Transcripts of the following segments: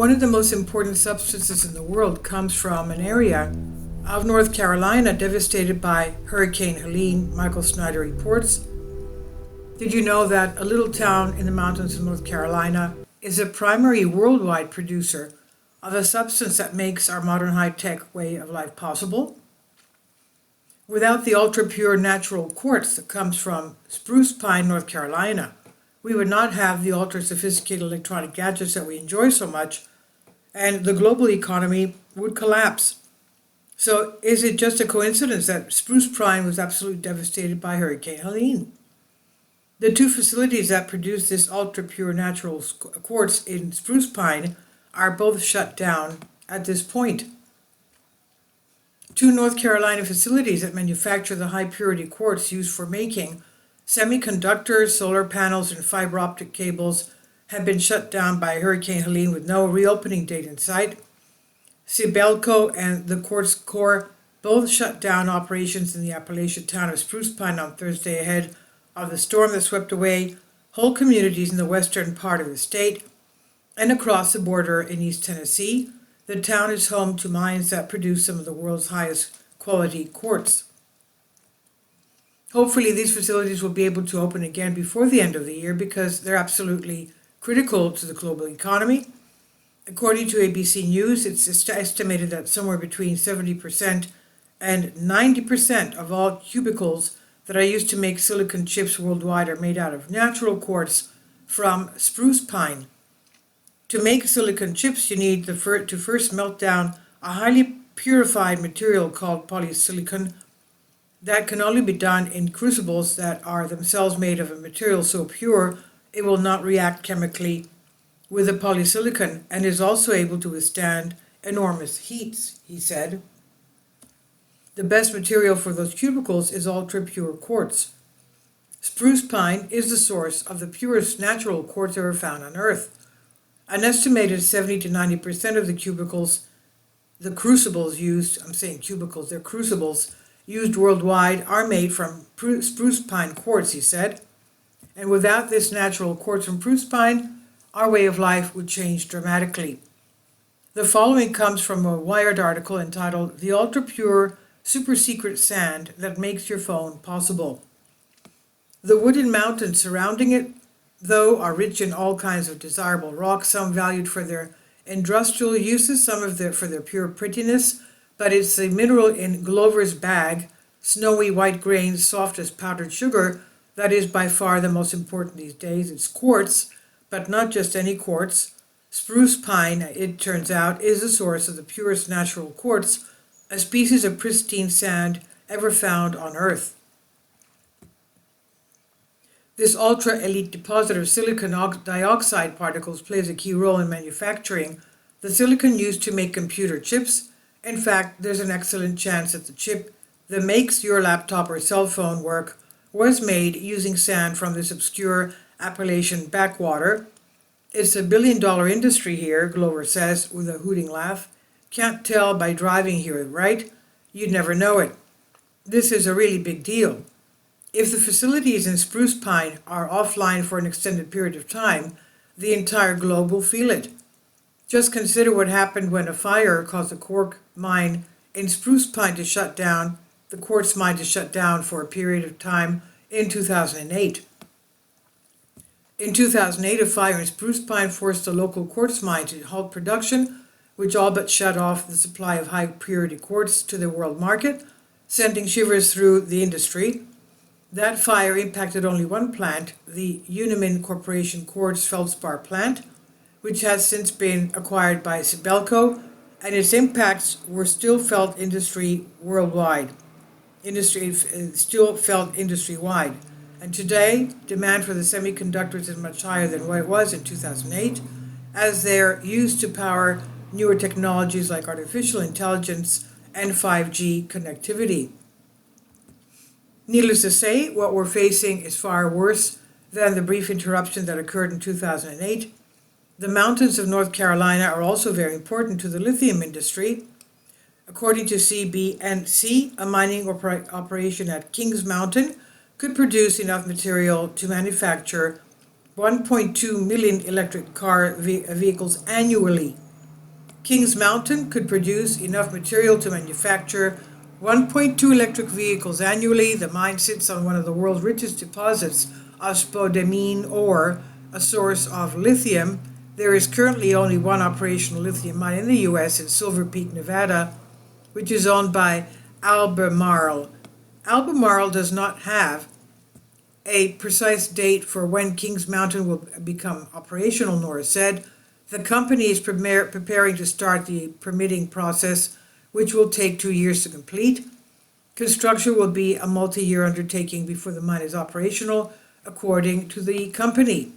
One of the most important substances in the world comes from an area of North Carolina devastated by Hurricane Helene, Michael Snyder reports. Did you know that a little town in the mountains of North Carolina is a primary worldwide producer of a substance that makes our modern high-tech way of life possible? Without the ultra-pure natural quartz that comes from Spruce Pine, North Carolina, we would not have the ultra-sophisticated electronic gadgets that we enjoy so much, and the global economy would collapse. So is it just a coincidence that Spruce Pine was absolutely devastated by Hurricane Helene? The two facilities that produce this ultra-pure natural quartz in Spruce Pine are both shut down at this point. Two North Carolina facilities that manufacture the high-purity quartz used for making semiconductors, solar panels, and fiber optic cables have been shut down by Hurricane Helene with no reopening date in sight. Sibelco and the Quartz Corps both shut down operations in the Appalachian town of Spruce Pine on Thursday ahead of the storm that swept away whole communities in the western part of the state. And across the border in East Tennessee, the town is home to mines that produce some of the world's highest quality quartz. Hopefully these facilities will be able to open again before the end of the year because they're absolutely critical to the global economy. According to ABC News, it's estimated that somewhere between 70% and 90% of all cubicles that are used to make silicon chips worldwide are made out of natural quartz from spruce pine. To make silicon chips, you need to first melt down a highly purified material called polysilicon. That can only be done in crucibles that are themselves made of a material so pure it will not react chemically with the polysilicon and is also able to withstand enormous heats, he said. The best material for those cubicles is ultra-pure quartz. Spruce pine is the source of the purest natural quartz ever found on Earth. An estimated 70 to 90% of the cubicles, the crucibles used, I'm saying cubicles, they're crucibles, used worldwide are made from spruce pine quartz, he said. And without this natural quartz from spruce pine, our way of life would change dramatically. The following comes from a Wired article entitled "The Ultra-Pure Super Secret Sand That Makes Your Phone Possible." The wooded mountains surrounding it, though, are rich in all kinds of desirable rocks, some valued for their industrial uses, some for their pure prettiness, but it's the mineral in Glover's bag, snowy white grains, soft as powdered sugar, that is by far the most important these days. It's quartz, but not just any quartz. Spruce pine, it turns out, is the source of the purest natural quartz, a species of pristine sand ever found on Earth. This ultra-elite deposit of silicon dioxide particles plays a key role in manufacturing the silicon used to make computer chips. In fact, there's an excellent chance that the chip that makes your laptop or cell phone work was made using sand from this obscure Appalachian backwater. It's a billion-dollar industry here, Glover says with a hooting laugh. Can't tell by driving here, right? You'd never know it. This is a really big deal. If the facilities in Spruce Pine are offline for an extended period of time, the entire globe will feel it. Just consider what happened when a fire caused the quartz mine in Spruce Pine to shut down, the quartz mine to shut down for a period of time in 2008. In 2008, a fire in Spruce Pine forced the local quartz mine to halt production, which all but shut off the supply of high-purity quartz to the world market, sending shivers through the industry. That fire impacted only one plant, the Unimin Corporation Quartz Feldspar plant, which has since been acquired by Sibelco, and its impacts were still felt industry-wide. And today, demand for the semiconductors is much higher than what it was in 2008, as they're used to power newer technologies like artificial intelligence and 5G connectivity. Needless to say, what we're facing is far worse than the brief interruption that occurred in 2008. The mountains of North Carolina are also very important to the lithium industry. According to CBNC, a mining operation at Kings Mountain could produce enough material to manufacture 1.2 million electric car vehicles annually. Kings Mountain could produce enough material to manufacture 1.2 electric vehicles annually. The mine sits on one of the world's richest deposits of spodumene ore, a source of lithium. There is currently only one operational lithium mine in the U.S. in Silver Peak, Nevada, which is owned by Albemarle. Albemarle does not have a precise date for when Kings Mountain will become operational, Nora said. The company is preparing to start the permitting process, which will take 2 years to complete. Construction will be a multi-year undertaking before the mine is operational, according to the company.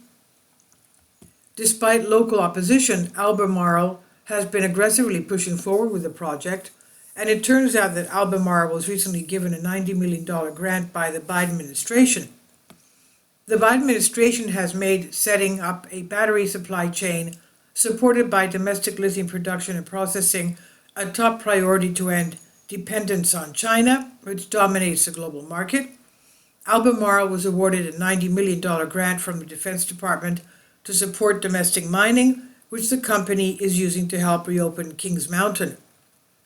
Despite local opposition, Albemarle has been aggressively pushing forward with the project, and it turns out that Albemarle was recently given a $90 million grant by the Biden administration. The Biden administration has made setting up a battery supply chain supported by domestic lithium production and processing a top priority to end dependence on China, which dominates the global market. Albemarle was awarded a $90 million grant from the Defense Department to support domestic mining, which the company is using to help reopen Kings Mountain.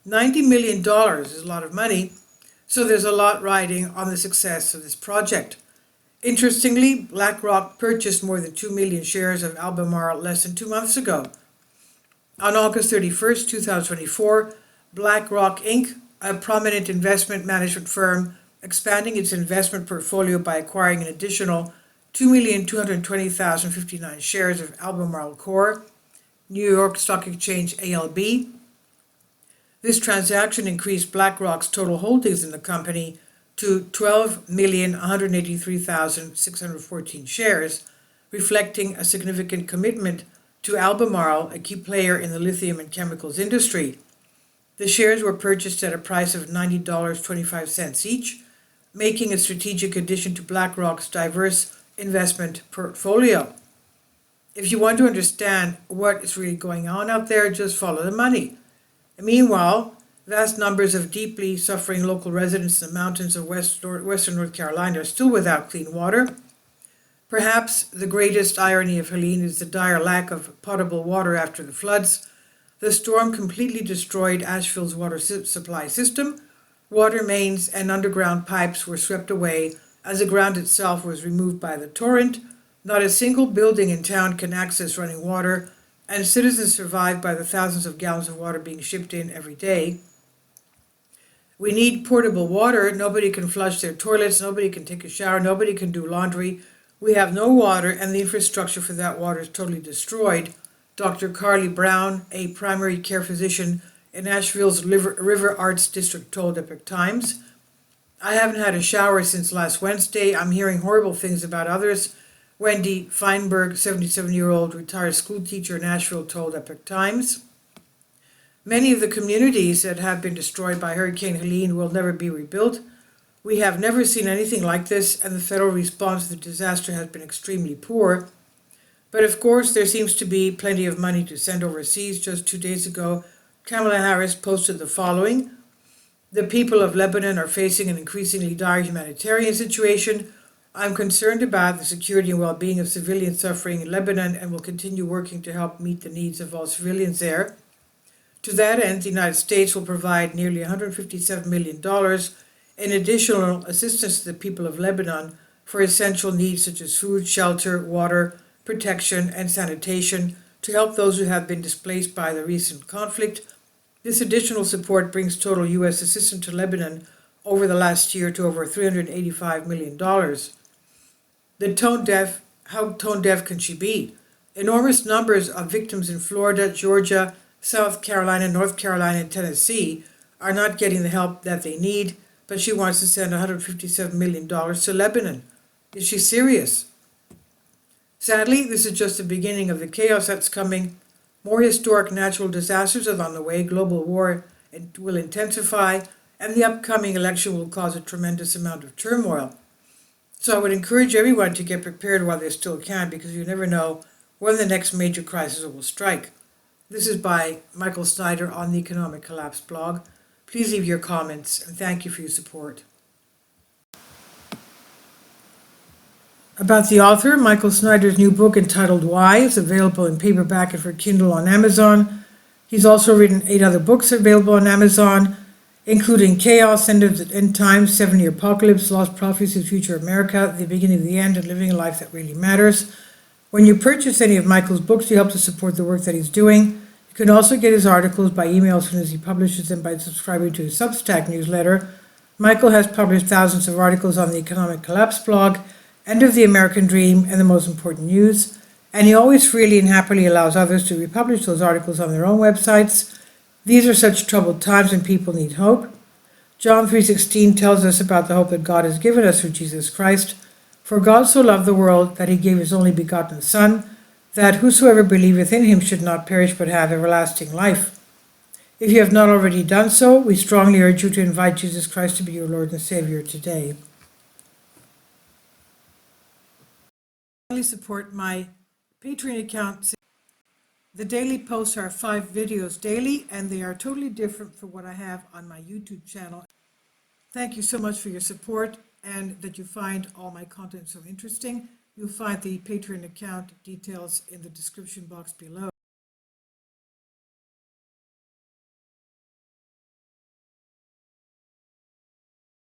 $90 million is a lot of money, so there's a lot riding on the success of this project. Interestingly, BlackRock purchased more than 2 million shares of Albemarle less than 2 months ago. On August 31st, 2024, BlackRock Inc., a prominent investment management firm, expanding its investment portfolio by acquiring an additional 2,220,059 shares of Albemarle Corp., New York Stock Exchange ALB. This transaction increased BlackRock's total holdings in the company to 12,183,614 shares, reflecting a significant commitment to Albemarle, a key player in the lithium and chemicals industry. The shares were purchased at a price of $90.25 each, making a strategic addition to BlackRock's diverse investment portfolio. If you want to understand what is really going on out there, just follow the money. And meanwhile, vast numbers of deeply suffering local residents in the mountains of western North Carolina are still without clean water. Perhaps the greatest irony of Helene is the dire lack of potable water after the floods. The storm completely destroyed Asheville's water supply system. Water mains and underground pipes were swept away as the ground itself was removed by the torrent. Not a single building in town can access running water, and citizens survive by the thousands of gallons of water being shipped in every day. We need portable water. Nobody can flush their toilets. Nobody can take a shower. Nobody can do laundry. We have no water, and the infrastructure for that water is totally destroyed. Dr. Carly Brown, a primary care physician in Asheville's River Arts District, told Epoch Times. I haven't had a shower since last Wednesday. I'm hearing horrible things about others. Wendy Feinberg, 77-year-old retired school teacher in Asheville, told Epoch Times. Many of the communities that have been destroyed by Hurricane Helene will never be rebuilt. We have never seen anything like this, and the federal response to the disaster has been extremely poor. But of course, there seems to be plenty of money to send overseas. Just 2 days ago, Kamala Harris posted the following: the people of Lebanon are facing an increasingly dire humanitarian situation. I'm concerned about the security and well-being of civilians suffering in Lebanon and will continue working to help meet the needs of all civilians there. To that end, the United States will provide nearly $157 million in additional assistance to the people of Lebanon for essential needs such as food, shelter, water, protection, and sanitation to help those who have been displaced by the recent conflict. This additional support brings total U.S. assistance to Lebanon over the last year to over $385 million. How tone deaf can she be? Enormous numbers of victims in Florida, Georgia, South Carolina, North Carolina, and Tennessee are not getting the help that they need, but she wants to send $157 million to Lebanon. Is she serious? Sadly, this is just the beginning of the chaos that's coming. More historic natural disasters are on the way, global war will intensify, and the upcoming election will cause a tremendous amount of turmoil. So I would encourage everyone to get prepared while they still can, because you never know when the next major crisis will strike. This is by Michael Snyder on the Economic Collapse blog. Please leave your comments, and thank you for your support. About the author, Michael Snyder's new book entitled Why is available in paperback and for Kindle on Amazon. He's also written 8 other books available on Amazon, including Chaos, End Times, 7-Year Apocalypse, Lost Prophecies, Future America, The Beginning of the End, and Living a Life That Really Matters. When you purchase any of Michael's books, you help to support the work that he's doing. You can also get his articles by email as soon as he publishes them by subscribing to his Substack newsletter. Michael has published thousands of articles on the Economic Collapse blog, End of the American Dream, and the Most Important News, and he always freely and happily allows others to republish those articles on their own websites. These are such troubled times when people need hope. John 3:16 tells us about the hope that God has given us through Jesus Christ. For God so loved the world that he gave his only begotten Son, that whosoever believeth in him should not perish but have everlasting life. If you have not already done so, we strongly urge you to invite Jesus Christ to be your Lord and Savior today. Support my Patreon account. The daily posts are 5 videos daily, and they are totally different from what I have on my YouTube channel. Thank you so much for your support and that you find all my content so interesting. You'll find the Patreon account details in the description box below.